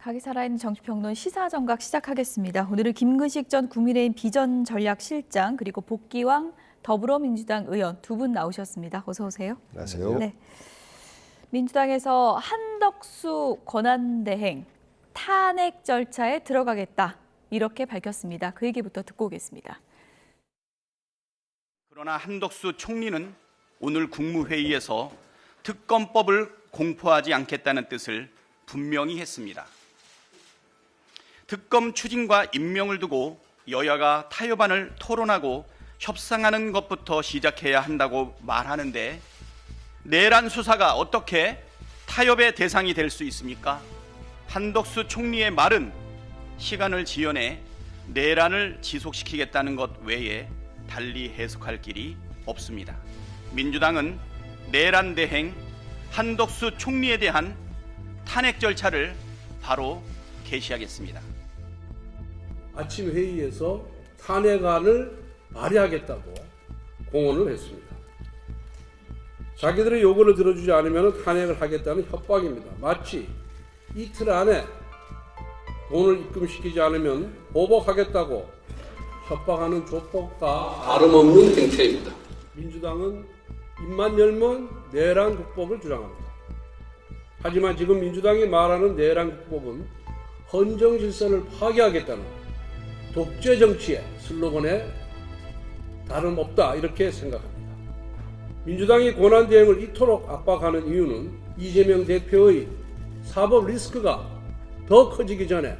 각이 살아있는 정치평론 시사정각 시작하겠습니다. 오늘은 김근식 전 국민의힘 비전전략실장 그리고 복귀왕 더불어민주당 의원 두 분 나오셨습니다. 어서 오세요. 안녕하세요. 네. 민주당에서 한덕수 권한대행 탄핵 절차에 들어가겠다 이렇게 밝혔습니다. 그 얘기부터 듣고 오겠습니다. 그러나 한덕수 총리는 오늘 국무회의에서 특검법을 공포하지 않겠다는 뜻을 분명히 했습니다. 특검 추진과 임명을 두고 여야가 타협안을 토론하고 협상하는 것부터 시작해야 한다고 말하는데 내란 수사가 어떻게 타협의 대상이 될 수 있습니까? 한덕수 총리의 말은 시간을 지연해 내란을 지속시키겠다는 것 외에 달리 해석할 길이 없습니다. 민주당은 내란 대행 한덕수 총리에 대한 탄핵 절차를 바로 개시하겠습니다. 아침 회의에서 탄핵안을 발의하겠다고 공언을 했습니다. 자기들의 요구를 들어주지 않으면 탄핵을 하겠다는 협박입니다. 마치 이틀 안에 돈을 입금시키지 않으면 보복하겠다고 협박하는 조폭과 다름없는 행태입니다. 민주당은 입만 열면 내란 국법을 주장합니다. 하지만 지금 민주당이 말하는 내란 국법은 헌정 질서를 파괴하겠다는 독재 정치의 슬로건에 다름없다 이렇게 생각합니다. 민주당이 권한대행을 이토록 압박하는 이유는 이재명 대표의 사법 리스크가 더 커지기 전에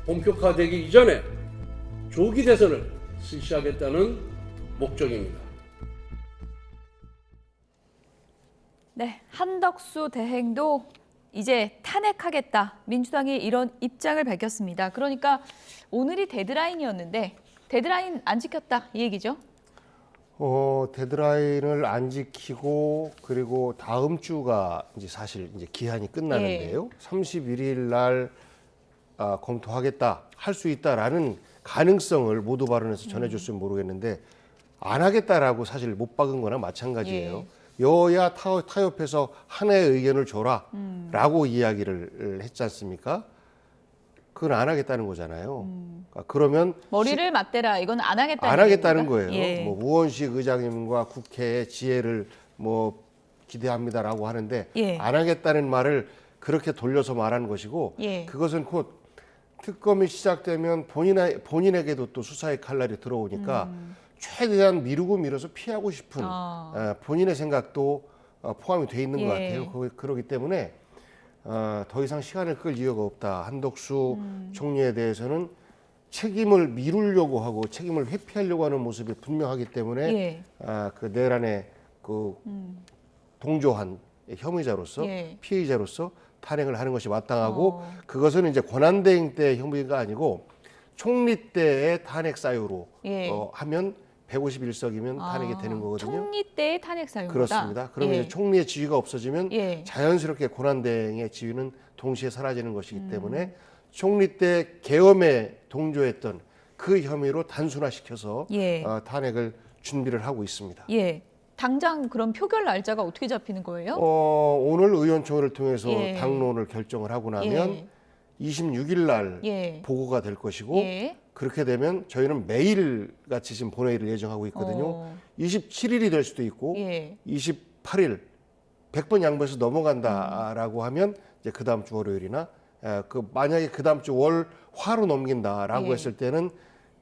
본격화되기 이전에 조기 대선을 실시하겠다는 목적입니다. 네, 한덕수 대행도 이제 탄핵하겠다. 민주당이 이런 입장을 밝혔습니다. 그러니까 오늘이 데드라인이었는데 데드라인 안 지켰다 이 얘기죠? 데드라인을 안 지키고 그리고 다음 주가 이제 사실 이제 기한이 끝나는데요. 31일 날 검토하겠다, 할 수 있다라는 가능성을 모두 발언해서 전해줬으면 모르겠는데 안 하겠다라고 사실 못 박은 거나 마찬가지예요. 여야 타협해서 하나의 의견을 줘라라고 이야기를 했지 않습니까? 그건 안 하겠다는 거잖아요. 그러면 머리를 맞대라 이건 안 하겠다는 안 하겠다는 얘기인가? 거예요. 뭐 우원식 의장님과 국회의 지혜를 뭐 기대합니다라고 하는데 안 하겠다는 말을 그렇게 돌려서 말하는 것이고 그것은 곧 특검이 시작되면 본인에게도 또 수사의 칼날이 들어오니까 최대한 미루고 피하고 싶은 본인의 생각도 포함이 돼 있는 것 같아요. 그렇기 때문에 더 이상 시간을 끌 이유가 없다. 한덕수 총리에 대해서는 책임을 미루려고 하고 책임을 회피하려고 하는 모습이 분명하기 때문에 그 내란에 그 동조한 혐의자로서 피의자로서 탄핵을 하는 것이 마땅하고 그것은 이제 권한대행 때 혐의가 아니고 총리 때의 탄핵 사유로 하면 151석이면 탄핵이 되는 거거든요. 총리 때의 탄핵 사유입니다. 그렇습니다. 그러면 이제 총리의 지위가 없어지면 자연스럽게 권한대행의 지위는 동시에 사라지는 것이기 때문에 총리 때 계엄에 동조했던 그 혐의로 단순화시켜서 탄핵을 준비를 하고 있습니다. 당장 그럼 표결 날짜가 어떻게 잡히는 거예요? 오늘 의원총회를 통해서 당론을 결정을 하고 나면 26일 날 보고가 될 것이고 그렇게 되면 저희는 매일 같이 지금 본회의를 예정하고 있거든요. 27일이 될 수도 있고 28일 100번 양보해서 넘어간다라고 하면 이제 그 다음 주 월요일이나 만약에 그 다음 주 화로 넘긴다라고 했을 때는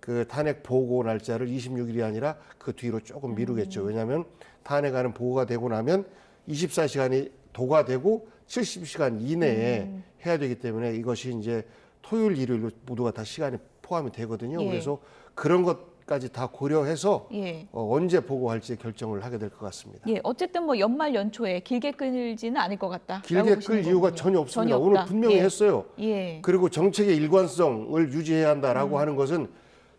그 탄핵 보고 날짜를 26일이 아니라 그 뒤로 조금 미루겠죠. 왜냐하면 탄핵하는 보고가 되고 나면 24시간이 도과되고 70시간 이내에 해야 되기 때문에 이것이 이제 토요일, 일요일로 모두가 다 시간이 포함이 되거든요. 그래서 그런 것까지 다 고려해서 언제 보고할지 결정을 하게 될 것 같습니다. 어쨌든 뭐 연말 연초에 길게 끌지는 않을 것 같다. 길게 끌 이유가 전혀 없습니다. 오늘 분명히 했어요. 그리고 정책의 일관성을 유지해야 한다라고 하는 것은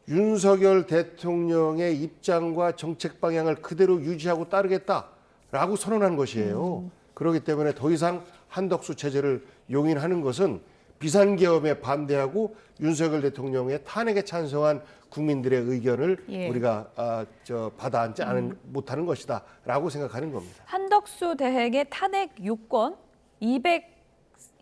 윤석열 대통령의 입장과 정책 방향을 그대로 유지하고 따르겠다라고 선언한 것이에요. 그렇기 때문에 더 이상 한덕수 체제를 용인하는 것은 비상계엄에 반대하고 윤석열 대통령의 탄핵에 찬성한 국민들의 의견을 우리가 받아 앉지 못하는 것이다라고 생각하는 겁니다. 한덕수 대행의 탄핵 요건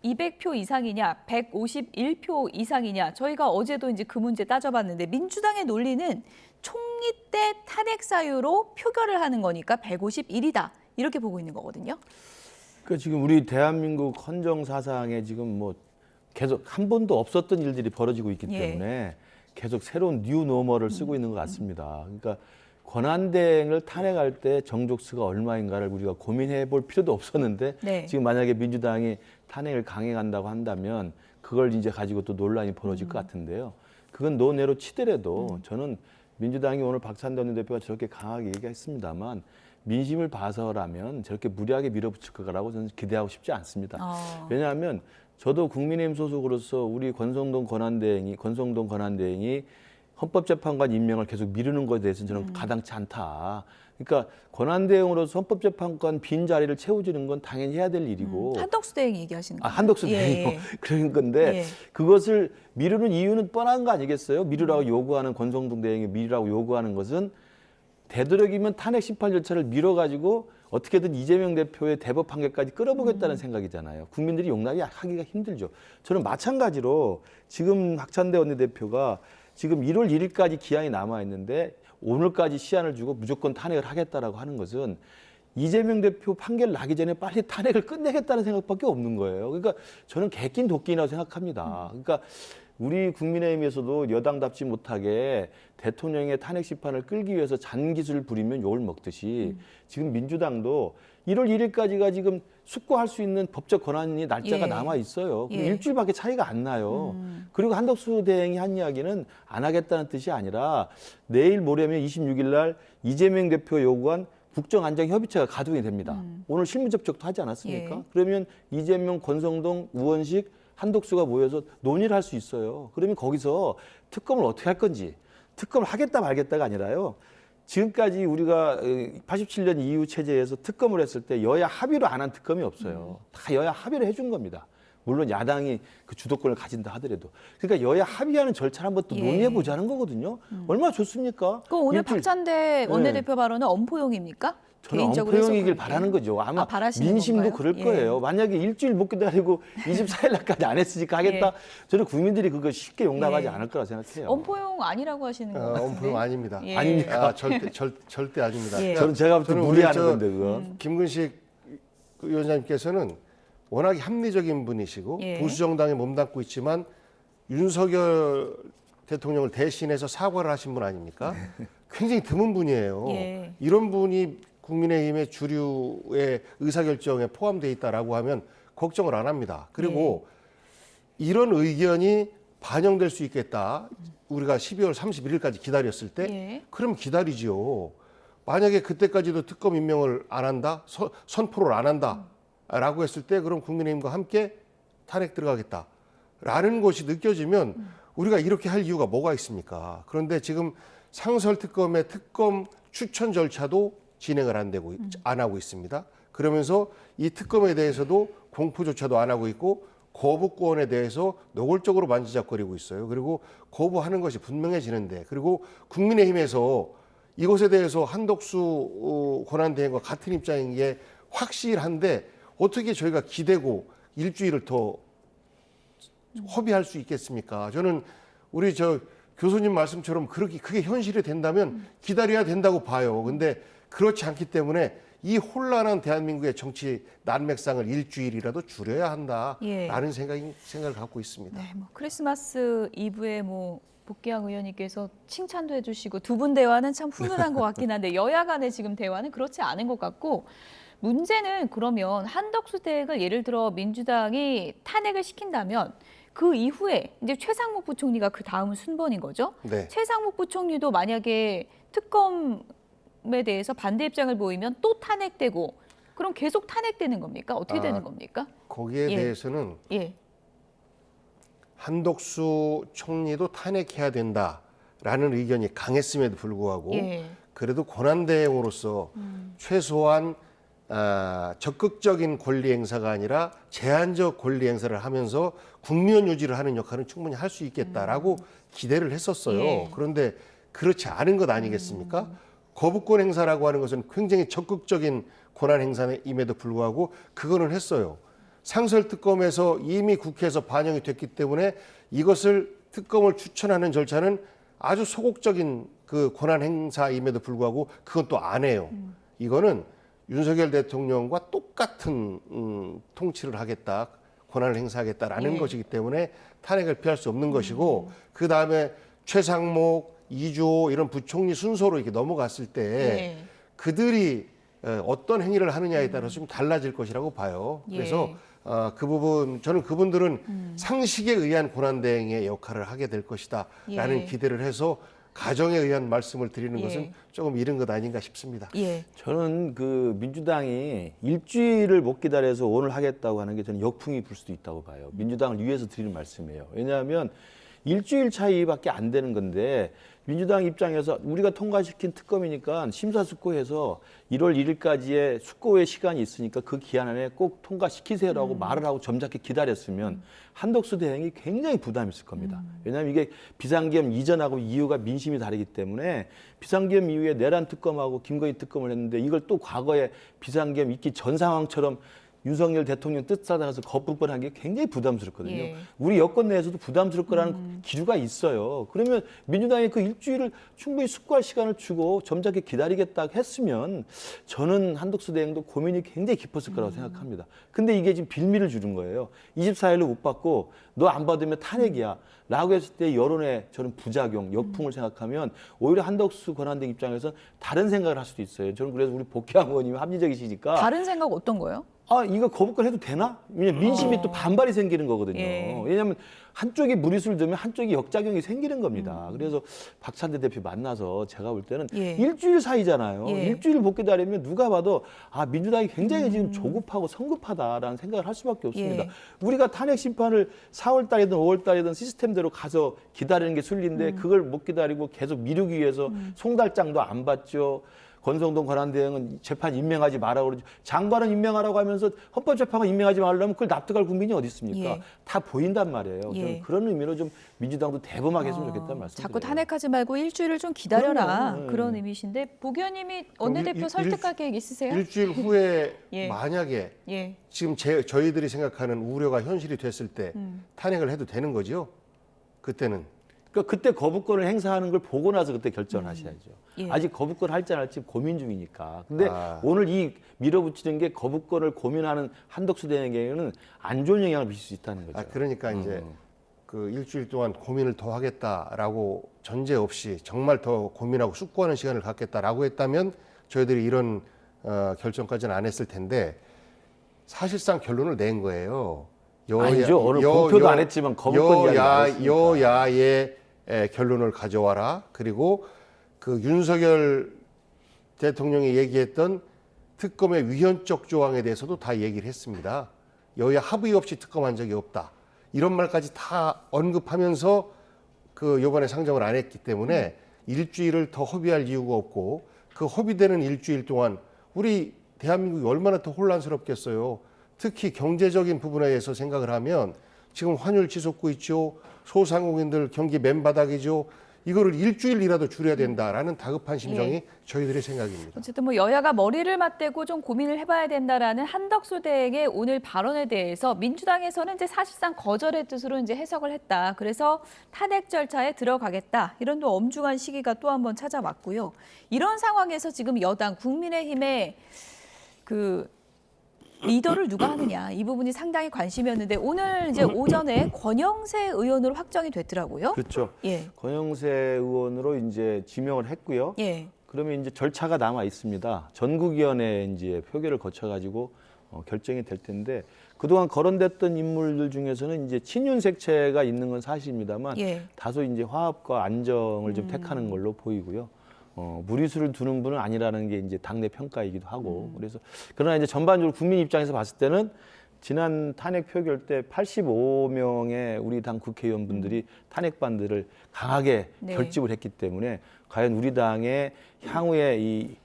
200표 이상이냐, 151표 이상이냐. 저희가 어제도 이제 그 문제 따져봤는데 민주당의 논리는 총리 때 탄핵 사유로 표결을 하는 거니까 151이다. 이렇게 보고 있는 거거든요. 그러니까 지금 우리 대한민국 헌정 사상에 지금 뭐 계속 한 번도 없었던 일들이 벌어지고 있기 때문에 계속 새로운 뉴 노멀을 쓰고 있는 것 같습니다. 그러니까 권한대행을 탄핵할 때 정족수가 얼마인가를 우리가 고민해 볼 필요도 없었는데 지금 만약에 민주당이 탄핵을 강행한다고 한다면 그걸 이제 가지고 또 논란이 벌어질 것 같은데요. 그건 논외로 치더라도 저는 민주당이 오늘 박찬대 원내대표가 저렇게 강하게 얘기했습니다만 민심을 봐서라면 저렇게 무리하게 밀어붙일 거라고 저는 기대하고 싶지 않습니다. 왜냐하면 저도 국민의힘 소속으로서 우리 권성동 권한대행이 헌법재판관 임명을 계속 미루는 것에 대해서는 저는 가당치 않다. 그러니까 권한대행으로서 헌법재판관 빈 자리를 채워주는 건 당연히 해야 될 일이고. 한덕수 대행 얘기하시는 거예요? 한덕수 대행이요. 그런 건데 그것을 미루는 이유는 뻔한 거 아니겠어요? 미루라고 요구하는 권성동 대행이 미루라고 요구하는 것은 되도록이면 탄핵 심판 절차를 밀어가지고 어떻게든 이재명 대표의 대법 판결까지 끌어보겠다는 생각이잖아요. 국민들이 용납하기가 힘들죠. 저는 마찬가지로 지금 박찬대 원내대표가 지금 1월 1일까지 기한이 남아있는데 오늘까지 시한을 주고 무조건 탄핵을 하겠다라고 하는 것은 이재명 대표 판결 나기 전에 빨리 탄핵을 끝내겠다는 생각밖에 없는 거예요. 그러니까 저는 개낀 도끼라고 생각합니다. 그러니까 우리 국민의힘에서도 여당답지 못하게 대통령의 탄핵 심판을 끌기 위해서 잔기술을 부리면 욕을 먹듯이 지금 민주당도 1월 1일까지가 지금 숙고할 수 있는 법적 권한이 날짜가 남아 있어요. 일주일밖에 차이가 안 나요. 그리고 한덕수 대행이 한 이야기는 안 하겠다는 뜻이 아니라 내일 모레면 26일 날 이재명 대표가 요구한 국정안정협의체가 가동이 됩니다. 오늘 실무 접촉도 하지 않았습니까? 그러면 이재명, 권성동, 우원식, 한덕수가 모여서 논의를 할 수 있어요. 그러면 거기서 특검을 어떻게 할 건지, 특검을 하겠다 말겠다가 아니라요. 지금까지 우리가 87년 이후 체제에서 특검을 했을 때 여야 합의로 안 한 특검이 없어요. 다 여야 합의를 해준 겁니다. 물론 야당이 그 주도권을 가진다 하더라도. 그러니까 여야 합의하는 절차를 한번 또 논의해 보자는 거거든요. 얼마나 좋습니까? 그 오늘 박찬대 원내대표 발언은 엄포용입니까? 저는 엄포용이길 바라는 거죠. 아마 민심도 건가요? 그럴 거예요. 만약에 일주일 못 기다리고 24일 날까지 안 했으니까 하겠다. 저는 국민들이 그거 쉽게 용납하지 않을 거라 생각해요. 엄포용 아니라고 하시는 거 같은데. 엄포용 아닙니다. 아닙니까? 절대 아닙니다. 제가 무리하는 건데 그건. 김근식 위원장님께서는 워낙에 합리적인 분이시고 보수 정당에 몸담고 있지만 윤석열 대통령을 대신해서 사과를 하신 분 아닙니까? 굉장히 드문 분이에요. 이런 분이 국민의힘의 주류의 의사결정에 포함되어 있다라고 하면 걱정을 안 합니다. 그리고 이런 의견이 반영될 수 있겠다. 우리가 12월 31일까지 기다렸을 때 그럼 기다리지요. 만약에 그때까지도 특검 임명을 안 한다, 선포를 안 한다라고 했을 때 그럼 국민의힘과 함께 탄핵 들어가겠다라는 것이 느껴지면 우리가 이렇게 할 이유가 뭐가 있습니까? 그런데 지금 상설특검의 특검 추천 절차도 진행을 안 하고 있습니다. 그러면서 이 특검에 대해서도 공포조차도 안 하고 있고 거부권에 대해서 노골적으로 만지작거리고 있어요. 그리고 거부하는 것이 분명해지는데 그리고 국민의힘에서 이것에 대해서 한덕수 권한대행과 같은 입장인 게 확실한데 어떻게 저희가 기대고 일주일을 더 허비할 수 있겠습니까? 저는 우리 교수님 말씀처럼 그게 현실이 된다면 기다려야 된다고 봐요. 근데 그렇지 않기 때문에 이 혼란한 대한민국의 정치 난맥상을 일주일이라도 줄여야 한다라는 생각을 갖고 있습니다. 네, 크리스마스 이브에 복귀왕 의원님께서 칭찬도 해주시고 두 분 대화는 참 훈훈한 것 같긴 한데 여야 간의 지금 대화는 그렇지 않은 것 같고 문제는 그러면 한덕수 대행을 예를 들어 민주당이 탄핵을 시킨다면 그 이후에 이제 최상목 부총리가 그 다음 순번인 거죠. 최상목 부총리도 만약에 특검에 대해서 반대 입장을 보이면 또 탄핵되고 그럼 계속 탄핵되는 겁니까? 어떻게 되는 겁니까? 거기에 대해서는 한덕수 총리도 탄핵해야 된다라는 의견이 강했음에도 불구하고 그래도 권한대행으로서 최소한 적극적인 권리 행사가 아니라 제한적 권리 행사를 하면서 국면 유지를 하는 역할은 충분히 할 수 있겠다라고 기대를 했었어요. 그런데 그렇지 않은 것 아니겠습니까? 거부권 행사라고 하는 것은 굉장히 적극적인 권한 행사임에도 불구하고 그거는 했어요. 상설특검에서 이미 국회에서 반영이 됐기 때문에 이것을 특검을 추천하는 절차는 아주 소극적인 그 권한 행사임에도 불구하고 그건 또 안 해요. 이거는 윤석열 대통령과 똑같은 통치를 하겠다, 권한을 행사하겠다라는 것이기 때문에 탄핵을 피할 수 없는 것이고, 그 다음에 최상목, 이주호 이런 부총리 순서로 이렇게 넘어갔을 때 그들이 어떤 행위를 하느냐에 따라서 좀 달라질 것이라고 봐요. 그래서 그 부분, 저는 그분들은 상식에 의한 권한대행의 역할을 하게 될 것이다라는 기대를 해서 가정에 의한 말씀을 드리는 것은 조금 이른 것 아닌가 싶습니다. 저는 그 민주당이 일주일을 못 기다려서 오늘 하겠다고 하는 게 저는 역풍이 불 수도 있다고 봐요. 민주당을 위해서 드리는 말씀이에요. 왜냐하면 일주일 차이밖에 안 되는 건데 민주당 입장에서 우리가 통과시킨 특검이니까 심사숙고해서 1월 1일까지의 숙고의 시간이 있으니까 그 기한 안에 꼭 통과시키세요라고 말을 하고 점잖게 기다렸으면 한덕수 대행이 굉장히 부담이 있을 겁니다. 왜냐하면 이게 비상계엄 이전하고 이후가 민심이 다르기 때문에 비상계엄 이후에 내란 특검하고 김건희 특검을 했는데 이걸 또 과거에 비상계엄 있기 전 상황처럼 윤석열 대통령 뜻 따라서 거부권한 게 굉장히 부담스럽거든요. 우리 여권 내에서도 부담스러울 거라는 기류가 있어요. 그러면 민주당이 그 일주일을 충분히 숙고할 시간을 주고 점잖게 기다리겠다 했으면 저는 한덕수 대행도 고민이 굉장히 깊었을 거라고 생각합니다. 근데 이게 지금 빌미를 주는 거예요. 24일로 못 받고 너 안 받으면 탄핵이야 라고 했을 때 여론의 저는 부작용, 역풍을 생각하면 오히려 한덕수 권한대행 입장에서는 다른 생각을 할 수도 있어요. 저는 그래서 우리 복귀한 의원님이 합리적이시니까 다른 생각 어떤 거요? 이거 거부권 해도 되나? 왜냐면 민심이 또 반발이 생기는 거거든요. 왜냐하면 한쪽이 무리수를 두면 한쪽이 역작용이 생기는 겁니다. 그래서 박찬대 대표 만나서 제가 볼 때는 일주일 사이잖아요. 일주일 못 기다리면 누가 봐도 민주당이 굉장히 지금 조급하고 성급하다라는 생각을 할 수밖에 없습니다. 우리가 탄핵 심판을 4월 달이든 5월 달이든 시스템대로 가서 기다리는 게 순리인데 그걸 못 기다리고 계속 미루기 위해서 송달장도 안 받죠. 권성동 권한대행은 재판 임명하지 말라고 그러죠. 장관은 임명하라고 하면서 헌법재판관 임명하지 말라면 그걸 납득할 국민이 어디 있습니까? 다 보인단 말이에요. 저는 그런 의미로 좀 민주당도 대범하게 했으면 좋겠다는 말씀드려요. 자꾸 탄핵하지 말고 일주일을 좀 기다려라. 그런 의미신데 복 의원님이 원내대표 설득할 계획 있으세요? 일주일 후에 만약에 지금 저희들이 생각하는 우려가 현실이 됐을 때 탄핵을 해도 되는 거죠? 그때는. 그러니까 그때 거부권을 행사하는 걸 보고 나서 그때 결정을 하셔야죠. 아직 거부권 할지 안 할지 고민 중이니까. 근데 오늘 이 밀어붙이는 게 거부권을 고민하는 한덕수 대행에게는 안 좋은 영향을 미칠 수 있다는 거죠. 그러니까 이제 그 일주일 동안 고민을 더 하겠다라고 전제 없이 정말 더 고민하고 숙고하는 시간을 갖겠다라고 했다면 저희들이 이런 결정까지는 안 했을 텐데 사실상 결론을 낸 거예요. 아니죠. 오늘 공표도 안 했지만 거부권 이야기 여야의 결론을 가져와라. 그리고 그 윤석열 대통령이 얘기했던 특검의 위헌적 조항에 대해서도 다 얘기를 했습니다. 여야 합의 없이 특검한 적이 없다. 이런 말까지 다 언급하면서 그 요번에 상정을 안 했기 때문에 일주일을 더 허비할 이유가 없고 그 허비되는 일주일 동안 우리 대한민국이 얼마나 더 혼란스럽겠어요. 특히 경제적인 부분에 대해서 생각을 하면 지금 환율 치솟고 있죠. 소상공인들 경기 맨바닥이죠. 이거를 일주일이라도 줄여야 된다라는 다급한 심정이 저희들의 생각입니다. 어쨌든 뭐 여야가 머리를 맞대고 좀 고민을 해봐야 된다라는 한덕수 대행의 오늘 발언에 대해서 민주당에서는 이제 사실상 거절의 뜻으로 이제 해석을 했다. 그래서 탄핵 절차에 들어가겠다. 이런 또 엄중한 시기가 또 한 번 찾아왔고요. 이런 상황에서 지금 여당 국민의힘의 그 리더를 누가 하느냐 이 부분이 상당히 관심이었는데 오늘 이제 오전에 권영세 의원으로 확정이 됐더라고요. 그렇죠. 권영세 의원으로 이제 지명을 했고요. 그러면 이제 절차가 남아 있습니다. 전국위원회 이제 표결을 거쳐가지고 결정이 될 텐데 그동안 거론됐던 인물들 중에서는 이제 친윤색채가 있는 건 사실입니다만 다소 이제 화합과 안정을 좀 택하는 걸로 보이고요. 무리수를 두는 분은 아니라는 게 이제 당내 평가이기도 하고 그래서 그러나 이제 전반적으로 국민 입장에서 봤을 때는 지난 탄핵 표결 때 85명의 우리 당 국회의원분들이 탄핵 반대를 강하게 결집을 했기 때문에 과연 우리 당의 향후의 이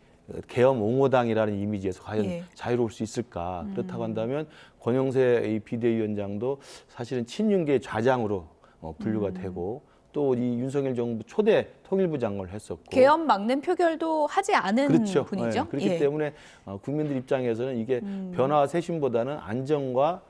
계엄 옹호당이라는 이미지에서 과연 자유로울 수 있을까? 그렇다고 한다면 권영세 이 비대위원장도 사실은 친윤계의 좌장으로 분류가 되고 또 이 윤석열 정부 초대 통일부 장관을 했었고 계엄 막는 표결도 하지 않은 분이죠. 그렇기 때문에 국민들 입장에서는 이게 변화와 쇄신보다는 안정과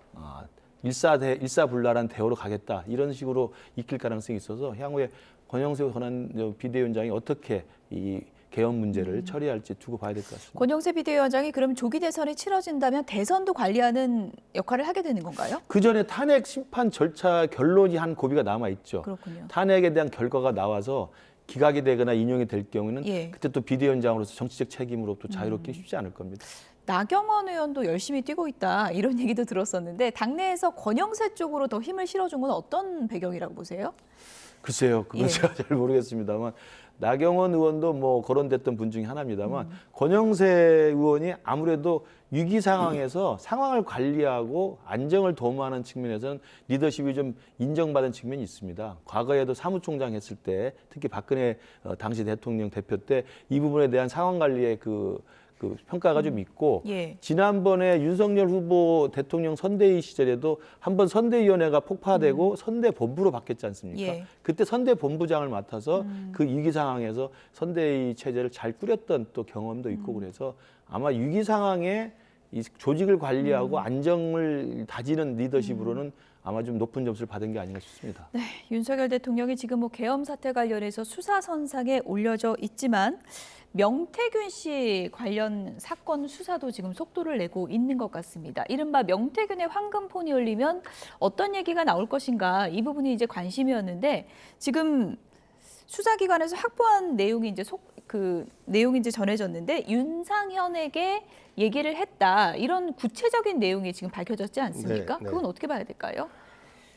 일사불란한 대우로 가겠다 이런 식으로 익힐 가능성이 있어서 향후에 권영세 권한 비대위원장이 어떻게 이 개헌 문제를 처리할지 두고 봐야 될 것 같습니다. 권영세 비대위원장이 그럼 조기 대선이 치러진다면 대선도 관리하는 역할을 하게 되는 건가요? 그 전에 탄핵 심판 절차 결론이 한 고비가 남아 있죠. 그렇군요. 탄핵에 대한 결과가 나와서 기각이 되거나 인용이 될 경우는 그때 또 비대위원장으로서 정치적 책임으로부터 자유롭기 쉽지 않을 겁니다. 나경원 의원도 열심히 뛰고 있다 이런 얘기도 들었었는데 당내에서 권영세 쪽으로 더 힘을 실어준 건 어떤 배경이라고 보세요? 글쎄요, 그건 제가 잘 모르겠습니다만 나경원 의원도 뭐 거론됐던 분 중에 하나입니다만 권영세 의원이 아무래도 위기 상황에서 상황을 관리하고 안정을 도모하는 측면에서는 리더십이 좀 인정받은 측면이 있습니다. 과거에도 사무총장 했을 때 특히 박근혜 당시 대통령 대표 때 이 부분에 대한 상황 관리의 그 평가가 좀 있고 지난번에 윤석열 후보 대통령 선대위 시절에도 한번 선대위원회가 폭파되고 선대본부로 바뀌었지 않습니까? 그때 선대본부장을 맡아서 그 위기 상황에서 선대위 체제를 잘 꾸렸던 또 경험도 있고 그래서 아마 위기 상황에 이 조직을 관리하고 안정을 다지는 리더십으로는 아마 좀 높은 점수를 받은 게 아닌가 싶습니다. 네, 윤석열 대통령이 지금 뭐 계엄 사태 관련해서 수사 선상에 올려져 있지만 명태균 씨 관련 사건 수사도 지금 속도를 내고 있는 것 같습니다. 이른바 명태균의 황금폰이 열리면 어떤 얘기가 나올 것인가 이 부분이 이제 관심이었는데 지금 수사기관에서 확보한 내용이 이제 내용이 이제 전해졌는데 윤상현에게 얘기를 했다 이런 구체적인 내용이 지금 밝혀졌지 않습니까? 그건 어떻게 봐야 될까요?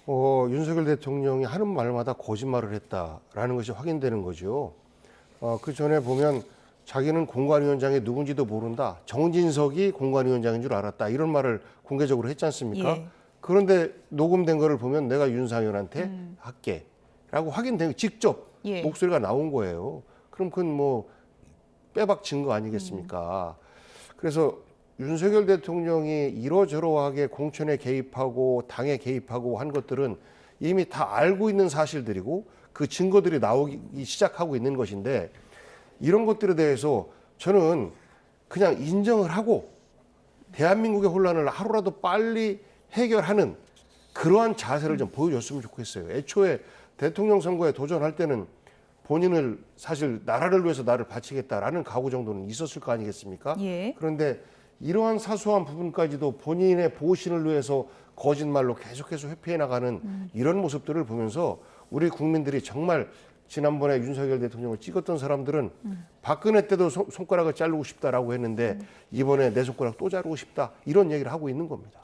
윤석열 대통령이 하는 말마다 거짓말을 했다라는 것이 확인되는 거죠. 그 전에 보면 자기는 공관위원장이 누군지도 모른다. 정진석이 공관위원장인 줄 알았다. 이런 말을 공개적으로 했지 않습니까? 그런데 녹음된 거를 보면 내가 윤상현한테 할게 라고 확인된 직접 목소리가 나온 거예요. 그럼 그건 뭐 빼박 증거 아니겠습니까? 그래서 윤석열 대통령이 이러저러하게 공천에 개입하고 당에 개입하고 한 것들은 이미 다 알고 있는 사실들이고 그 증거들이 나오기 시작하고 있는 것인데 이런 것들에 대해서 저는 그냥 인정을 하고 대한민국의 혼란을 하루라도 빨리 해결하는 그러한 자세를 좀 보여줬으면 좋겠어요. 애초에 대통령 선거에 도전할 때는 본인을 사실 나라를 위해서 나를 바치겠다라는 각오 정도는 있었을 거 아니겠습니까? 그런데 이러한 사소한 부분까지도 본인의 보신을 위해서 거짓말로 계속해서 회피해 나가는 이런 모습들을 보면서 우리 국민들이 정말 지난번에 윤석열 대통령을 찍었던 사람들은 박근혜 때도 손가락을 자르고 싶다라고 했는데 이번에 내 손가락 또 자르고 싶다 이런 얘기를 하고 있는 겁니다.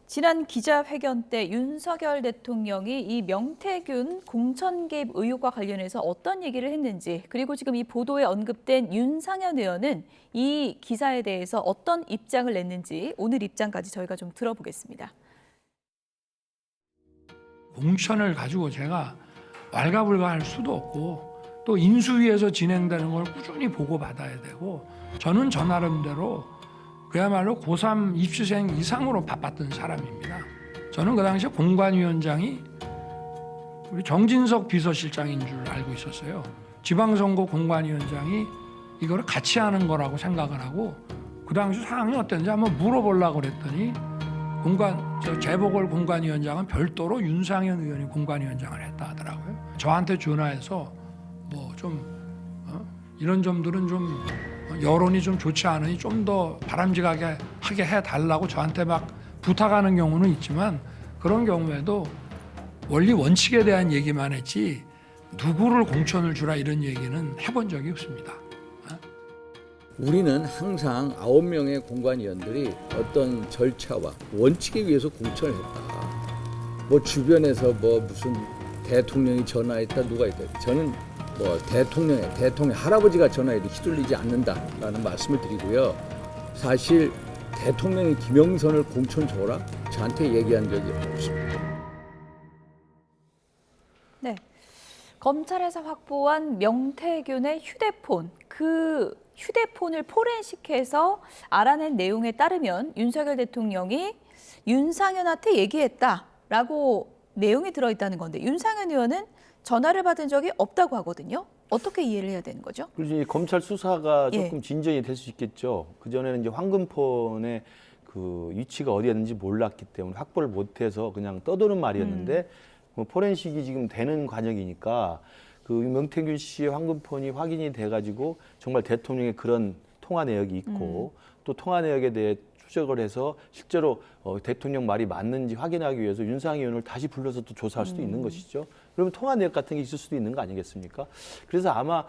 지난 기자회견 때 윤석열 대통령이 이 명태균 공천 개입 의혹과 관련해서 어떤 얘기를 했는지 그리고 지금 이 보도에 언급된 윤상현 의원은 이 기사에 대해서 어떤 입장을 냈는지 오늘 입장까지 저희가 좀 들어보겠습니다. 공천을 가지고 제가 왈가불가할 수도 없고 또 인수위에서 진행되는 걸 꾸준히 보고받아야 되고 저는 저 나름대로 그야말로 고3 입시생 이상으로 바빴던 사람입니다. 저는 그 당시에 공관위원장이 우리 정진석 비서실장인 줄 알고 있었어요. 지방선거 공관위원장이 이거를 같이 하는 거라고 생각을 하고 그 당시 상황이 어땠는지 한번 물어보려고 그랬더니 재보궐 공관위원장은 별도로 윤상현 의원이 공관위원장을 했다 하더라고요. 저한테 전화해서 뭐 좀 이런 점들은 좀 여론이 좀 좋지 않으니 좀 더 바람직하게 하게 해달라고 저한테 막 부탁하는 경우는 있지만 그런 경우에도 원리 원칙에 대한 얘기만 했지 누구를 공천을 주라 이런 얘기는 해본 적이 없습니다. 우리는 항상 9명의 공관위원들이 어떤 절차와 원칙에 의해서 공천을 했다. 뭐 주변에서 뭐 무슨 대통령이 전화했다 누가 있다. 저는 뭐 대통령 할아버지가 전화해도 휘둘리지 않는다라는 말씀을 드리고요. 사실 대통령이 김영선을 공천 줘라 저한테 얘기한 적이 없습니다. 네, 검찰에서 확보한 명태균의 휴대폰, 그 휴대폰을 포렌식해서 알아낸 내용에 따르면 윤석열 대통령이 윤상현한테 얘기했다라고 내용이 들어있다는 건데 윤상현 의원은 전화를 받은 적이 없다고 하거든요. 어떻게 이해를 해야 되는 거죠? 그래서 검찰 수사가 조금 진전이 될 수 있겠죠. 그 전에는 이제 황금폰의 그 위치가 어디였는지 몰랐기 때문에 확보를 못해서 그냥 떠도는 말이었는데 뭐 포렌식이 지금 되는 과정이니까 그 명태균 씨의 황금폰이 확인이 돼가지고 정말 대통령의 그런 통화 내역이 있고 또 통화 내역에 대해 추적을 해서 실제로 대통령 말이 맞는지 확인하기 위해서 윤상현 의원을 다시 불러서 또 조사할 수도 있는 것이죠. 그러면 통화 내역 같은 게 있을 수도 있는 거 아니겠습니까? 그래서 아마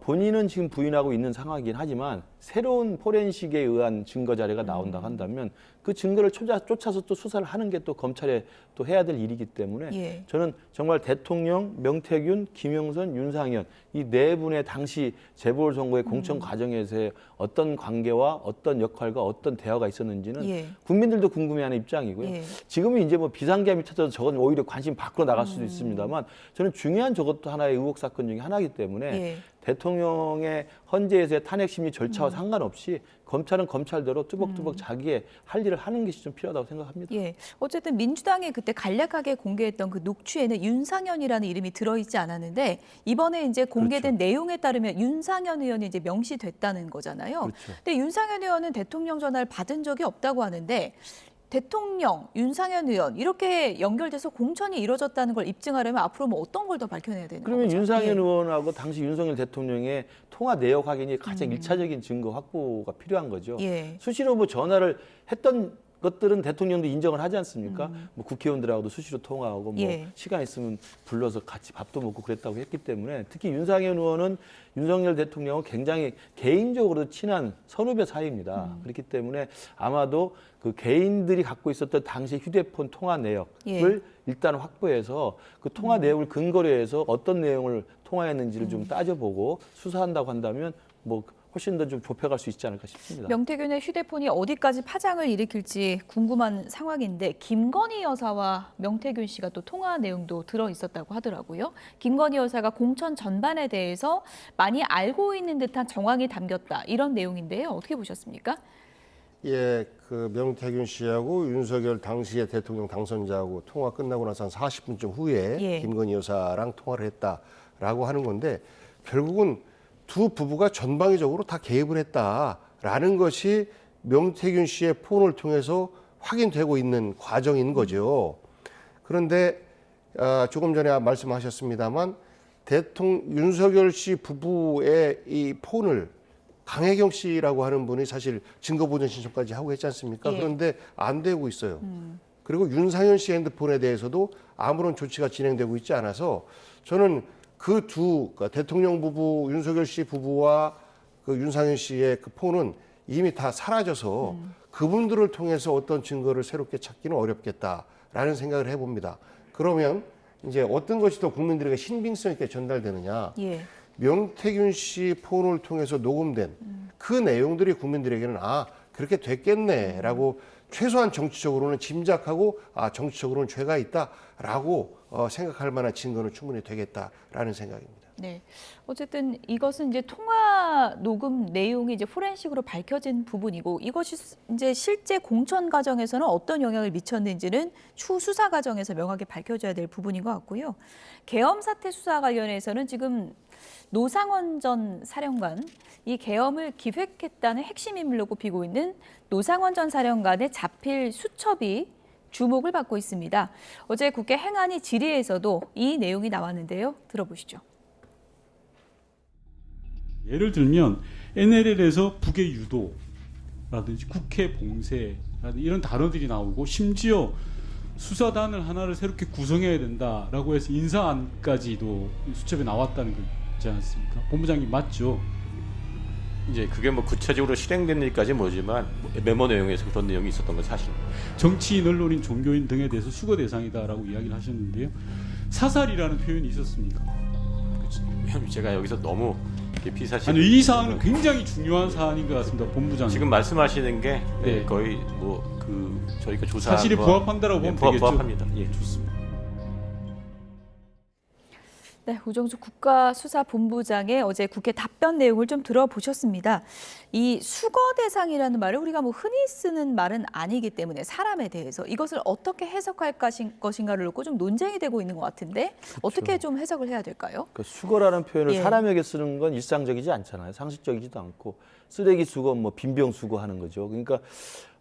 본인은 지금 부인하고 있는 상황이긴 하지만 새로운 포렌식에 의한 증거 자료가 나온다고 한다면 그 증거를 쫓아서 또 수사를 하는 게 또 검찰에 또 해야 될 일이기 때문에 저는 정말 대통령, 명태균, 김영선, 윤상현 이 네 분의 당시 재보궐선거의 공천 과정에서의 어떤 관계와 어떤 역할과 어떤 대화가 있었는지는 국민들도 궁금해하는 입장이고요. 지금은 이제 뭐 비상계엄이 터져서 저건 오히려 관심 밖으로 나갈 수도 있습니다만 저는 중요한 저것도 하나의 의혹 사건 중에 하나이기 때문에 대통령의 헌재에서의 탄핵 심리 절차와 상관없이 검찰은 검찰대로 뚜벅뚜벅 자기의 할 일을 하는 것이 좀 필요하다고 생각합니다. 어쨌든 민주당이 그때 간략하게 공개했던 그 녹취에는 윤상현이라는 이름이 들어있지 않았는데 이번에 이제 공개된 내용에 따르면 윤상현 의원이 이제 명시됐다는 거잖아요. 근데 윤상현 의원은 대통령 전화를 받은 적이 없다고 하는데 대통령, 윤상현 의원 이렇게 연결돼서 공천이 이루어졌다는 걸 입증하려면 앞으로 뭐 어떤 걸 더 밝혀내야 되는 거죠? 그러면 윤상현 의원하고 당시 윤석열 대통령의 통화 내역 확인이 가장 일차적인 증거 확보가 필요한 거죠. 수시로 뭐 전화를 했던 것들은 대통령도 인정을 하지 않습니까? 뭐 국회의원들하고도 수시로 통화하고 뭐 시간 있으면 불러서 같이 밥도 먹고 그랬다고 했기 때문에 특히 윤상현 의원은 윤석열 대통령은 굉장히 개인적으로 친한 선후배 사이입니다. 그렇기 때문에 아마도 그 개인들이 갖고 있었던 당시 휴대폰 통화 내역을 일단 확보해서 그 통화 내역을 근거로 해서 어떤 내용을 통화했는지를 좀 따져보고 수사한다고 한다면 뭐 훨씬 더 좀 좁혀갈 수 있지 않을까 싶습니다. 명태균의 휴대폰이 어디까지 파장을 일으킬지 궁금한 상황인데 김건희 여사와 명태균 씨가 또 통화 내용도 들어있었다고 하더라고요. 김건희 여사가 공천 전반에 대해서 많이 알고 있는 듯한 정황이 담겼다. 이런 내용인데요. 어떻게 보셨습니까? 그 명태균 씨하고 윤석열 당시의 대통령 당선자하고 통화 끝나고 나서 한 40분쯤 후에 김건희 여사랑 통화를 했다라고 하는 건데 결국은 두 부부가 전방위적으로 다 개입을 했다라는 것이 명태균 씨의 폰을 통해서 확인되고 있는 과정인 거죠. 그런데 조금 전에 말씀하셨습니다만 윤석열 씨 부부의 이 폰을 강혜경 씨라고 하는 분이 사실 증거보전 신청까지 하고 했지 않습니까? 그런데 안 되고 있어요. 그리고 윤상현 씨 핸드폰에 대해서도 아무런 조치가 진행되고 있지 않아서 저는 그 그러니까 대통령 부부 윤석열 씨 부부와 그 윤상현 씨의 그 폰은 이미 다 사라져서 그분들을 통해서 어떤 증거를 새롭게 찾기는 어렵겠다라는 생각을 해봅니다. 그러면 이제 어떤 것이 더 국민들에게 신빙성 있게 전달되느냐? 명태균 씨 폰을 통해서 녹음된 그 내용들이 국민들에게는 그렇게 됐겠네라고 최소한 정치적으로는 짐작하고 정치적으로는 죄가 있다라고 생각할 만한 증거는 충분히 되겠다라는 생각입니다. 네, 어쨌든 이것은 이제 통화 녹음 내용이 이제 포렌식으로 밝혀진 부분이고 이것이 이제 실제 공천 과정에서는 어떤 영향을 미쳤는지는 추후 수사 과정에서 명확히 밝혀져야 될 부분인 것 같고요. 계엄 사태 수사 관련해서는 지금 노상원 전 사령관, 이 계엄을 기획했다는 핵심 인물로 꼽히고 있는 노상원 전 사령관의 자필 수첩이 주목을 받고 있습니다. 어제 국회 행안위 질의에서도 이 내용이 나왔는데요. 들어보시죠. 예를 들면 NLL에서 북의 유도라든지 국회 봉쇄라든지 이런 단어들이 나오고 심지어 수사단을 하나를 새롭게 구성해야 된다라고 해서 인사안까지도 수첩에 나왔다는 거지 않습니까? 본부장님 맞죠? 이제 그게 뭐 구체적으로 실행된 일까지 모르지만 메모 내용에서 그런 내용이 있었던 건 사실입니다. 정치인, 언론인, 종교인 등에 대해서 수거 대상이다라고 이야기를 하셨는데요. 사살이라는 표현이 있었습니까? 제가 여기서 너무 비사실. 아니, 이 사안은 굉장히 중요한 사안인 것 같습니다, 본부장님. 지금 말씀하시는 게 네. 거의 뭐 그 저희가 조사 사실이 부합한다라고 보면 되겠죠. 부합합니다. 좋습니다. 네, 우정수 국가수사본부장의 어제 국회 답변 내용을 좀 들어보셨습니다. 이 수거 대상이라는 말을 우리가 뭐 흔히 쓰는 말은 아니기 때문에 사람에 대해서 이것을 어떻게 해석할 것인가를 놓고 좀 논쟁이 되고 있는 것 같은데 그렇죠. 어떻게 좀 해석을 해야 될까요? 그 수거라는 표현을 예. 사람에게 쓰는 건 일상적이지 않잖아요. 상식적이지도 않고 쓰레기 수거, 뭐 빈병 수거하는 거죠. 그러니까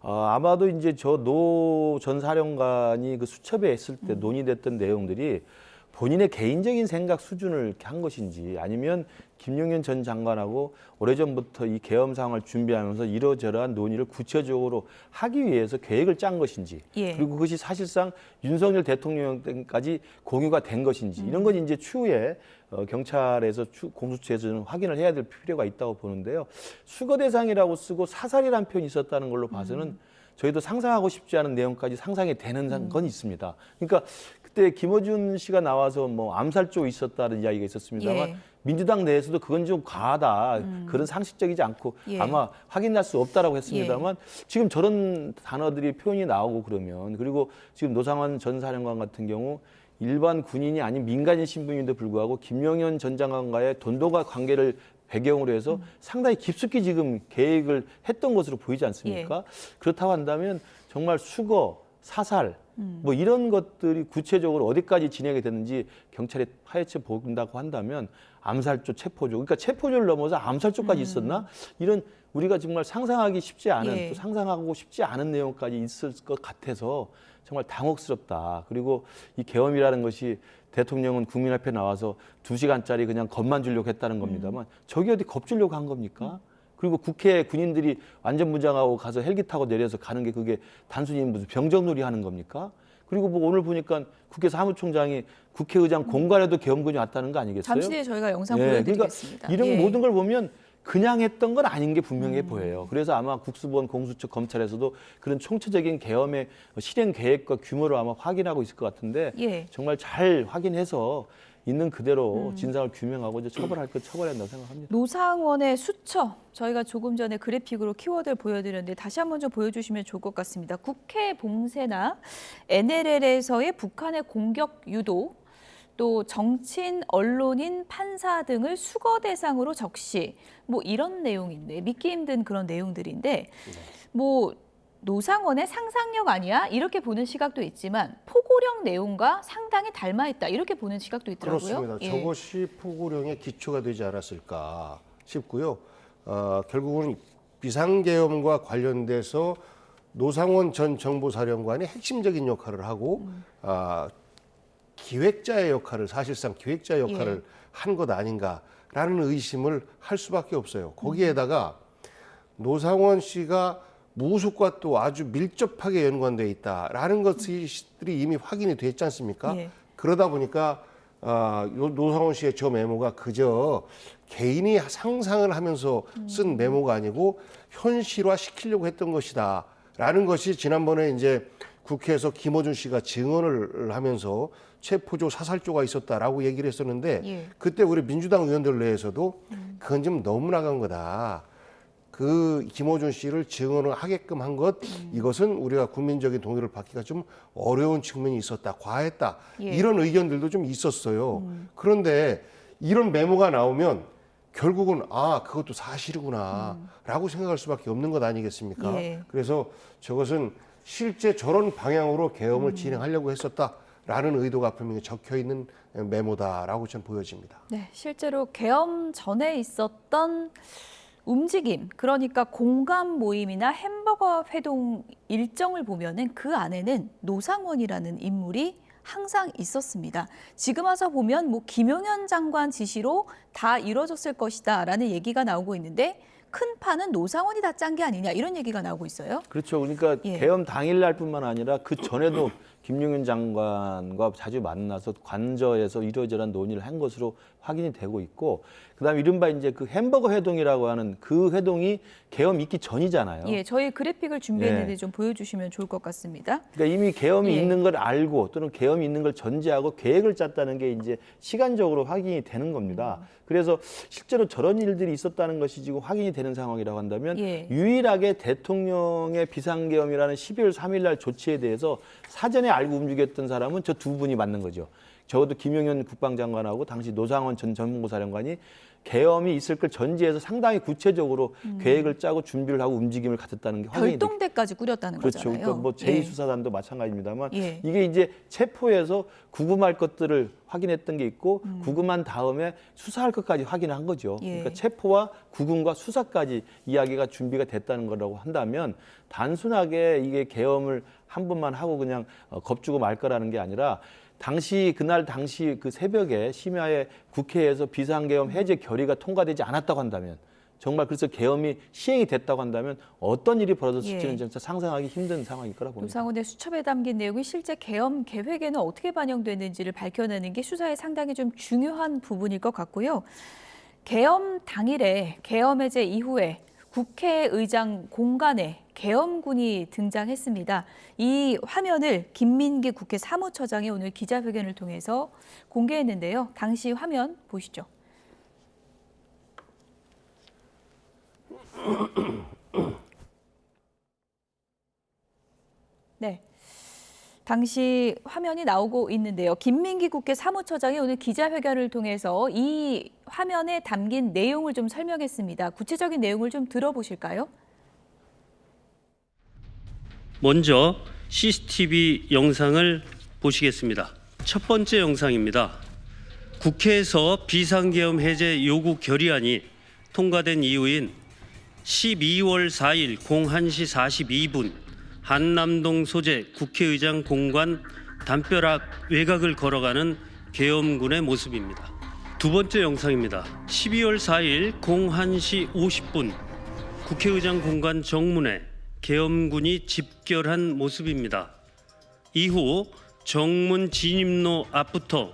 아마도 이제 저 노 전 사령관이 그 수첩에 했을 때 논의됐던 내용들이 본인의 개인적인 생각 수준을 이렇게 한 것인지 아니면 김용현 전 장관하고 오래전부터 이 계엄 상황을 준비하면서 이러저러한 논의를 구체적으로 하기 위해서 계획을 짠 것인지 예. 그리고 그것이 사실상 윤석열 대통령까지 공유가 된 것인지 이런 건 이제 추후에 경찰에서 공수처에서는 확인을 해야 될 필요가 있다고 보는데요. 수거 대상이라고 쓰고 사살이라는 표현이 있었다는 걸로 봐서는 저희도 상상하고 싶지 않은 내용까지 상상이 되는 건 있습니다. 그러니까 그때 김어준 씨가 나와서 뭐 암살 쪽 있었다는 이야기가 있었습니다만 예. 민주당 내에서도 그건 좀 과하다. 그런 상식적이지 않고 예. 아마 확인할 수 없다라고 했습니다만 지금 저런 단어들이 표현이 나오고 그러면 그리고 지금 노상원 전 사령관 같은 경우 일반 군인이 아닌 민간인 신분인데도 불구하고 김용현 전 장관과의 돈도가 관계를 배경으로 해서 상당히 깊숙이 지금 계획을 했던 것으로 보이지 않습니까? 그렇다고 한다면 정말 수거, 사살 뭐 이런 것들이 구체적으로 어디까지 진행이 됐는지 경찰이 파헤쳐 본다고 한다면 암살조, 체포조, 그러니까 체포조를 넘어서 암살조까지 있었나? 이런 우리가 정말 상상하기 쉽지 않은 또 상상하고 싶지 않은 내용까지 있을 것 같아서 정말 당혹스럽다. 그리고 이 계엄이라는 것이 대통령은 국민 앞에 나와서 2시간짜리 그냥 겁만 주려고 했다는 겁니다만 저게 어디 겁주려고 한 겁니까? 그리고 국회 군인들이 완전 무장하고 가서 헬기 타고 내려서 가는 게 그게 단순히 무슨 병정놀이 하는 겁니까? 그리고 뭐 오늘 보니까 국회 사무총장이 국회의장 공간에도 계엄군이 왔다는 거 아니겠어요? 잠시 뒤에 저희가 영상 보여드리겠습니다. 그러니까 이런 모든 걸 보면 그냥 했던 건 아닌 게 분명해 보여요. 그래서 아마 국수본, 공수처, 검찰에서도 그런 총체적인 계엄의 실행 계획과 규모를 아마 확인하고 있을 것 같은데 정말 잘 확인해서 있는 그대로 진상을 규명하고 이제 처벌할 것 처벌해야 한다고 생각합니다. 노상원의 수처, 저희가 조금 전에 그래픽으로 키워드를 보여드렸는데 다시 한번 좀 보여주시면 좋을 것 같습니다. 국회 봉쇄나 NLL에서의 북한의 공격 유도, 또 정치인, 언론인, 판사 등을 수거 대상으로 적시, 뭐 이런 내용인데 믿기 힘든 그런 내용들인데 뭐 노상원의 상상력 아니야? 이렇게 보는 시각도 있지만 포고령 내용과 상당히 닮아있다 이렇게 보는 시각도 있더라고요. 그렇습니다. 저것이 포고령의 기초가 되지 않았을까 싶고요. 결국은 비상계엄과 관련돼서 노상원 전 정보사령관이 핵심적인 역할을 하고 기획자의 역할을 사실상 기획자의 역할을 한 것 아닌가라는 의심을 할 수밖에 없어요. 거기에다가 노상원 씨가 무속과 또 아주 밀접하게 연관되어 있다라는 것들이 이미 확인이 됐지 않습니까? 그러다 보니까 노상원 씨의 저 메모가 그저 개인이 상상을 하면서 쓴 메모가 아니고 현실화시키려고 했던 것이다라는 것이 지난번에 이제 국회에서 김어준 씨가 증언을 하면서 체포조, 사살조가 있었다라고 얘기를 했었는데 그때 우리 민주당 의원들 내에서도 그건 좀 너무 나간 거다. 그 김어준 씨를 증언을 하게끔 한 것, 이것은 우리가 국민적인 동의를 받기가 좀 어려운 측면이 있었다, 과했다. 이런 의견들도 좀 있었어요. 그런데 이런 메모가 나오면 결국은 그것도 사실이구나 라고 생각할 수밖에 없는 것 아니겠습니까? 그래서 저것은 실제 저런 방향으로 계엄을 진행하려고 했었다라는 의도가 분명히 적혀있는 메모다라고 저는 보여집니다. 네, 실제로 계엄 전에 있었던 움직임, 그러니까 공감 모임이나 햄버거 회동 일정을 보면은 그 안에는 노상원이라는 인물이 항상 있었습니다. 지금 와서 보면 뭐 김용현 장관 지시로 다 이루어졌을 것이다라는 얘기가 나오고 있는데 큰 판은 노상원이 다 짠 게 아니냐 이런 얘기가 나오고 있어요. 그렇죠. 그러니까 계엄 당일날뿐만 아니라 그 전에도 김용현 장관과 자주 만나서 관저에서 이러저러한 논의를 한 것으로 확인이 되고 있고, 그다음에 이른바 이제 그 햄버거 회동이라고 하는 그 회동이 계엄 있기 전이잖아요. 저희 그래픽을 준비했는데 좀 보여주시면 좋을 것 같습니다. 그러니까 이미 계엄이 있는 걸 알고 또는 계엄이 있는 걸 전제하고 계획을 짰다는 게 이제 시간적으로 확인이 되는 겁니다. 그래서 실제로 저런 일들이 있었다는 것이 지금 확인이 되는 상황이라고 한다면 유일하게 대통령의 비상계엄이라는 12월 3일 날 조치에 대해서 사전에 알고 움직였던 사람은 저 두 분이 맞는 거죠. 적어도 김용현 국방장관하고 당시 노상원 전 전문고사령관이 계엄이 있을 걸 전제해서 상당히 구체적으로 계획을 짜고 준비를 하고 움직임을 가졌다는 게 확인이 별동대까지 꾸렸다는 그렇죠. 거잖아요. 그러니까 뭐 제2수사단도 마찬가지입니다만 예. 이게 이제 체포해서 구금할 것들을 확인했던 게 있고 구금한 다음에 수사할 것까지 확인한 거죠. 예. 그러니까 체포와 구금과 수사까지 이야기가 준비가 됐다는 거라고 한다면 단순하게 이게 계엄을 한 번만 하고 그냥 겁주고 말 거라는 게 아니라 그날 당시 그 새벽에 심야에 국회에서 비상계엄 해제 결의가 통과되지 않았다고 한다면 정말 그래서 계엄이 시행이 됐다고 한다면 어떤 일이 벌어졌을지는 진짜 상상하기 힘든 상황일 거라 봅니다. 노상원의 수첩에 담긴 내용이 실제 계엄 계획에는 어떻게 반영됐는지를 밝혀내는 게 수사에 상당히 좀 중요한 부분일 것 같고요. 계엄 당일에 계엄 해제 이후에 국회의장 공간에 계엄군이 등장했습니다. 이 화면을 김민기 국회 사무처장이 오늘 기자회견을 통해서 공개했는데요. 당시 화면 보시죠. 네. 당시 화면이 나오고 있는데요. 김민기 국회 사무처장이 오늘 기자회견을 통해서 이 화면에 담긴 내용을 좀 설명했습니다. 구체적인 내용을 좀 들어보실까요? 먼저 CCTV 영상을 보시겠습니다. 첫 번째 영상입니다. 국회에서 비상계엄 해제 요구 결의안이 통과된 이후인 12월 4일 01시 42분 한남동 소재 국회의장 공관 담벼락 외곽을 걸어가는 계엄군의 모습입니다. 두 번째 영상입니다. 12월 4일 01시 50분 국회의장 공관 정문에 계엄군이 집결한 모습입니다. 이후 정문 진입로 앞부터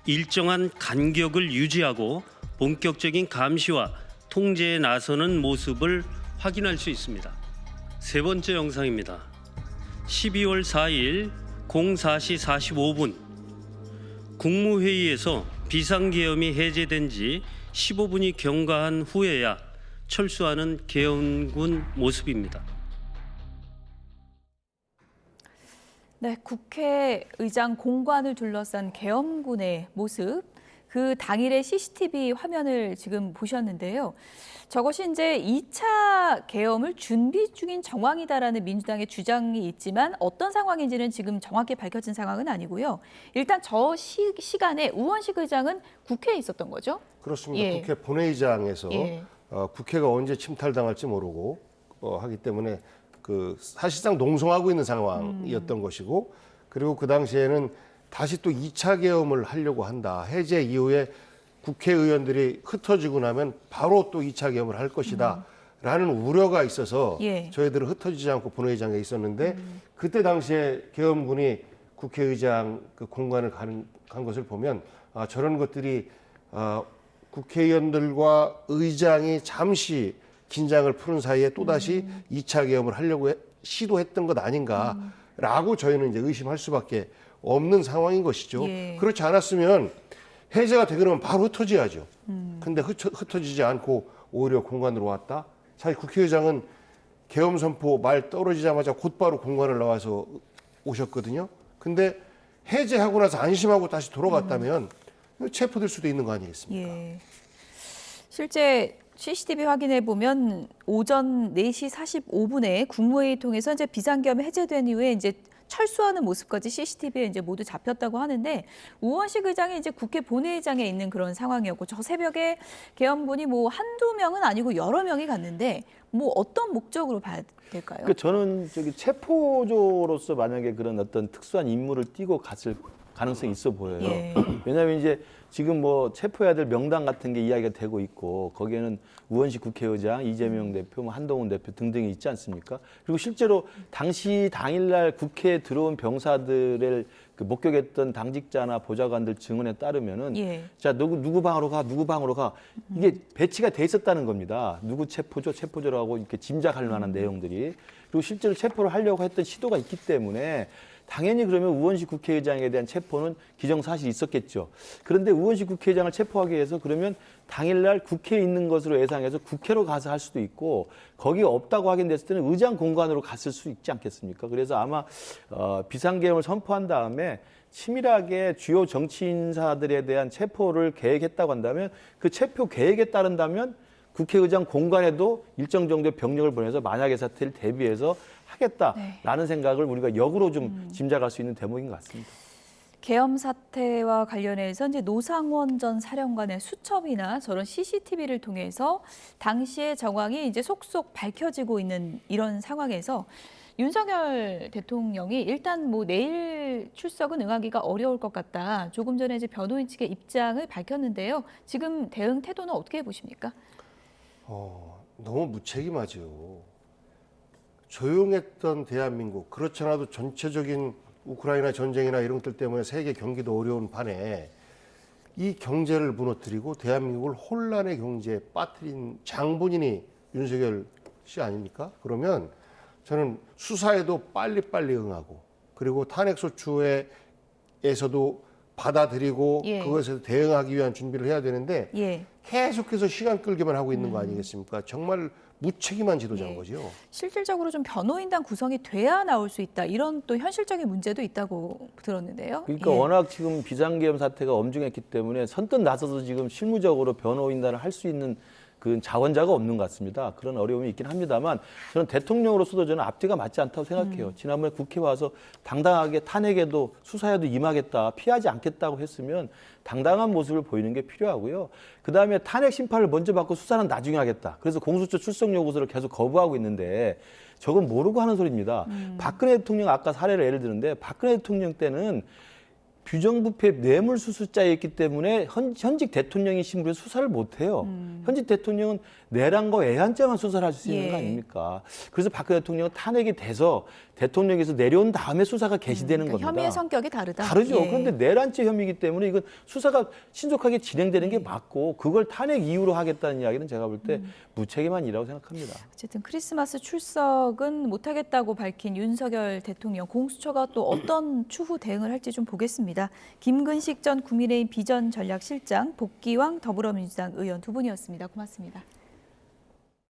일정한 간격을 유지하고 본격적인 감시와 통제에 나서는 모습을 확인할 수 있습니다. 세 번째 영상입니다. 12월 4일 04시 45분 국무회의에서 비상계엄이 해제된 지 15분이 경과한 후에야 철수하는 계엄군 모습입니다. 네, 국회의장 공관을 둘러싼 계엄군의 모습, 그 당일의 CCTV 화면을 지금 보셨는데요. 저것이 이제 2차 계엄을 준비 중인 정황이다라는 민주당의 주장이 있지만 어떤 상황인지는 지금 정확히 밝혀진 상황은 아니고요. 일단 저 시간에 우원식 의장은 국회에 있었던 거죠? 그렇습니다. 예. 국회 본회의장에서 예. 국회가 언제 침탈당할지 모르고 하기 때문에 그 사실상 농성하고 있는 상황이었던 것이고, 그리고 그 당시에는 다시 또 2차 계엄을 하려고 한다. 해제 이후에 국회의원들이 흩어지고 나면 바로 또 2차 계엄을 할 것이다. 라는 우려가 있어서 저희들은 흩어지지 않고 본회의장에 있었는데 그때 당시에 계엄군이 국회의장 그 공간을 간 것을 보면 저런 것들이 국회의원들과 의장이 잠시 긴장을 푸는 사이에 또다시 2차 계엄을 하려고 시도했던 것 아닌가라고 저희는 이제 의심할 수밖에 없는 상황인 것이죠. 그렇지 않았으면 해제가 되고 나면 바로 흩어져야죠. 근데 흩어지지 않고 오히려 공간으로 왔다. 사실 국회의장은 계엄 선포 말 떨어지자마자 곧바로 공간을 나와서 오셨거든요. 근데 해제하고 나서 안심하고 다시 돌아갔다면 체포될 수도 있는 거 아니겠습니까? 예. 실제 CCTV 확인해 보면 오전 4시 45분에 국무회의 통해서 이제 비상계엄이 해제된 이후에 이제 철수하는 모습까지 CCTV에 이제 모두 잡혔다고 하는데 우원식 의장이 이제 국회 본회의장에 있는 그런 상황이었고 저 새벽에 계엄군이 뭐 한두 명은 아니고 여러 명이 갔는데 뭐 어떤 목적으로 봐야 될까요? 그러니까 저는 체포조로서 만약에 그런 어떤 특수한 임무를 띠고 갔을 가능성이 있어 보여요. 왜냐하면 이제 지금 뭐 체포해야 될 명단 같은 게 이야기가 되고 있고 거기에는 우원식 국회의장, 이재명 대표, 한동훈 대표 등등이 있지 않습니까? 그리고 실제로 당일날 국회에 들어온 병사들을 그 목격했던 당직자나 보좌관들 증언에 따르면은 자 누구 방으로 가, 누구 방으로 가 이게 배치가 돼 있었다는 겁니다. 누구 체포조라고 이렇게 짐작할 만한 내용들이 그리고 실제로 체포를 하려고 했던 시도가 있기 때문에. 당연히 그러면 우원식 국회의장에 대한 체포는 기정사실이 있었겠죠. 그런데 우원식 국회의장을 체포하기 위해서 그러면 당일날 국회에 있는 것으로 예상해서 국회로 가서 할 수도 있고 거기 없다고 확인됐을 때는 의장 공간으로 갔을 수 있지 않겠습니까? 그래서 아마 비상계엄을 선포한 다음에 치밀하게 주요 정치인사들에 대한 체포를 계획했다고 한다면 그 체포 계획에 따른다면 국회의장 공간에도 일정 정도의 병력을 보내서 만약의 사태를 대비해서 하겠다라는 생각을 우리가 역으로 좀 짐작할 수 있는 대목인 것 같습니다. 계엄 사태와 관련해서 이제 노상원 전 사령관의 수첩이나 저런 CCTV를 통해서 당시의 정황이 이제 속속 밝혀지고 있는 이런 상황에서 윤석열 대통령이 일단 뭐 내일 출석은 응하기가 어려울 것 같다. 조금 전에 이제 변호인 측의 입장을 밝혔는데요. 지금 대응 태도는 어떻게 보십니까? 너무 무책임하죠. 조용했던 대한민국, 그렇지 않아도 전체적인 우크라이나 전쟁이나 이런 것들 때문에 세계 경기도 어려운 판에 이 경제를 무너뜨리고 대한민국을 혼란의 경제에 빠뜨린 장본인이 윤석열 씨 아닙니까? 그러면 저는 수사에도 빨리빨리 응하고 그리고 탄핵소추에서도 받아들이고 그것에 대응하기 위한 준비를 해야 되는데 계속해서 시간 끌기만 하고 있는 거 아니겠습니까? 정말 무책임한 지도자인 거죠. 실질적으로 좀 변호인단 구성이 돼야 나올 수 있다. 이런 또 현실적인 문제도 있다고 들었는데요. 그러니까 워낙 지금 비상계엄 사태가 엄중했기 때문에 선뜻 나서서 지금 실무적으로 변호인단을 할 수 있는 그 자원자가 없는 것 같습니다. 그런 어려움이 있긴 합니다만 저는 대통령으로서도 저는 앞뒤가 맞지 않다고 생각해요. 지난번에 국회 와서 당당하게 탄핵에도 수사에도 임하겠다, 피하지 않겠다고 했으면 당당한 모습을 보이는 게 필요하고요. 그다음에 탄핵 심판을 먼저 받고 수사는 나중에 하겠다. 그래서 공수처 출석 요구서를 계속 거부하고 있는데 저건 모르고 하는 소리입니다. 박근혜 대통령 아까 사례를 예를 드는데 박근혜 대통령 때는 부정부패 뇌물수수자였기 때문에 현직 대통령이 신부에 수사를 못해요. 현직 대통령은 내란과 외환죄만 수사를 할 수 있는 거 아닙니까? 그래서 박근혜 대통령은 탄핵이 돼서 대통령에서 내려온 다음에 수사가 개시되는 그러니까 겁니다. 혐의의 성격이 다르다. 다르죠. 그런데 내란죄 혐의이기 때문에 이건 수사가 신속하게 진행되는 게 맞고 그걸 탄핵 이유로 하겠다는 이야기는 제가 볼 때 무책임한 일이라고 생각합니다. 어쨌든 크리스마스 출석은 못하겠다고 밝힌 윤석열 대통령 공수처가 또 어떤 추후 대응을 할지 좀 보겠습니다. 김근식 전 국민의힘 비전전략실장, 복귀왕 더불어민주당 의원 두 분이었습니다. 고맙습니다.